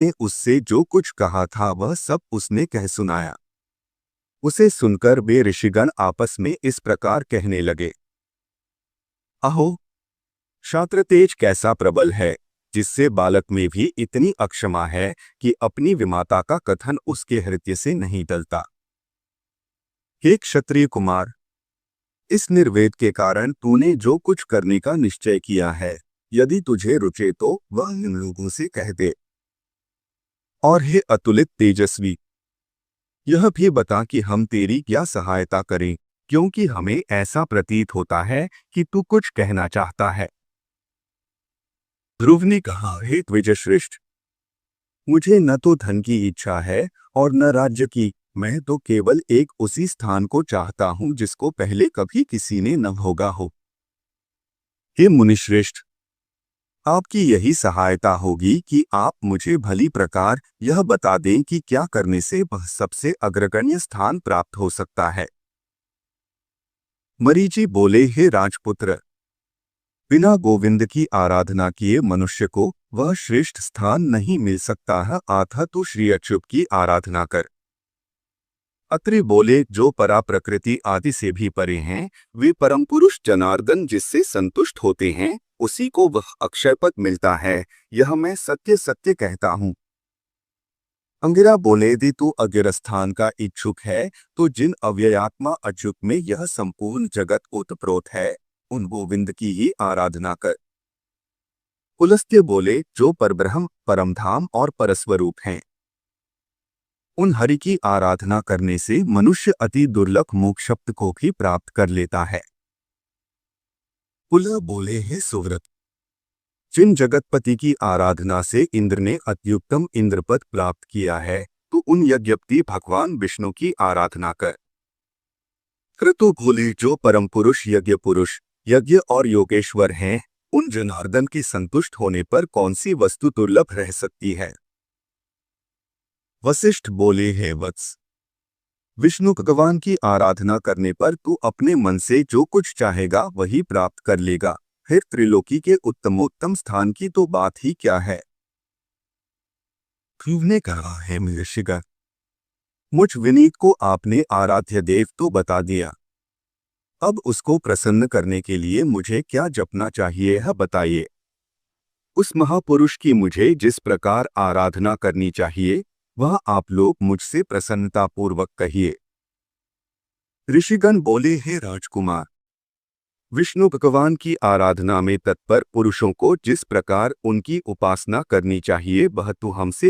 ने उससे जो कुछ कहा था वह सब उसने कह सुनाया। उसे सुनकर वे ऋषिगण आपस में इस प्रकार कहने लगे, अहो, क्षात्रतेज कैसा प्रबल है, जिससे बालक में भी इतनी अक्षमा है कि अपनी विमाता का कथन उसके हृदय से नहीं टलता। हे क्षत्रिय कुमार, इस निर्वेद के कारण तूने जो कुछ करने का निश्चय किया है, यदि तुझे रुचे तो वह इन लोगों से कह दे। और हे अतुलित तेजस्वी, यह भी बता कि हम तेरी क्या सहायता करें, क्योंकि हमें ऐसा प्रतीत होता है कि तू कुछ कहना चाहता है। ध्रुव ने कहा, हे द्विजश्रेष्ठ, मुझे न तो धन की इच्छा है और न राज्य की। मैं तो केवल एक उसी स्थान को चाहता हूं जिसको पहले कभी किसी ने न भोगा हो। हे मुनिश्रेष्ठ, आपकी यही सहायता होगी कि आप मुझे भली प्रकार यह बता दें कि क्या करने से वह सबसे अग्रगण्य स्थान प्राप्त हो सकता है। मरीचि बोले, हे राजपुत्र, बिना गोविंद की आराधना किए मनुष्य को वह श्रेष्ठ स्थान नहीं मिल सकता है, अतः तू श्री अच्युत की आराधना कर। अत्रि बोले, जो परा प्रकृति आदि से भी परे हैं, वे परम पुरुष जनार्दन जिससे संतुष्ट होते हैं, उसी को वह अक्षय पद मिलता है, यह मैं सत्य सत्य कहता हूँ। अंगिरा बोले, यदि तू अगिर स्थान का इच्छुक है तो जिन अव्ययात्मा अच्युत में यह संपूर्ण जगत ओतप्रोत है, उन गोविंद की ही आराधना कर। पुलस्त्य बोले, जो परब्रह्म, परमधाम और परस्वरूप हैं, उन हरि की आराधना करने से मनुष्य अति दुर्लभ मोक्ष शब्द को भी प्राप्त कर लेता है। पुलह बोले, हे सुव्रत, जिन जगतपति की आराधना से इंद्र ने अत्युत्तम इंद्रपद प्राप्त किया है, तो उन यज्ञपति भगवान विष्णु की आराधना कर। क्रतु बोले, जो परम पुरुष यज्ञ पुरुष, यज्ञ और योगेश्वर हैं, उन जनार्दन के संतुष्ट होने पर कौन सी वस्तु दुर्लभ रह सकती है। वशिष्ठ बोले, हे वत्स, विष्णु भगवान की आराधना करने पर तू अपने मन से जो कुछ चाहेगा वही प्राप्त कर लेगा, फिर त्रिलोकी के उत्तमोत्तम स्थान की तो बात ही क्या है। ध्रुव ने कहा, है ऋषिगण, मुझ विनीत को आपने आराध्य देव तो बता दिया, अब उसको प्रसन्न करने के लिए मुझे क्या जपना चाहिए है बताइए। उस महापुरुष की मुझे जिस प्रकार आराधना करनी चाहिए वह आप लोग मुझसे प्रसन्नतापूर्वक कहिए। ऋषिगण बोले, हे राजकुमार, विष्णु भगवान की आराधना में तत्पर पुरुषों को जिस प्रकार उनकी उपासना करनी चाहिए वह तू हमसे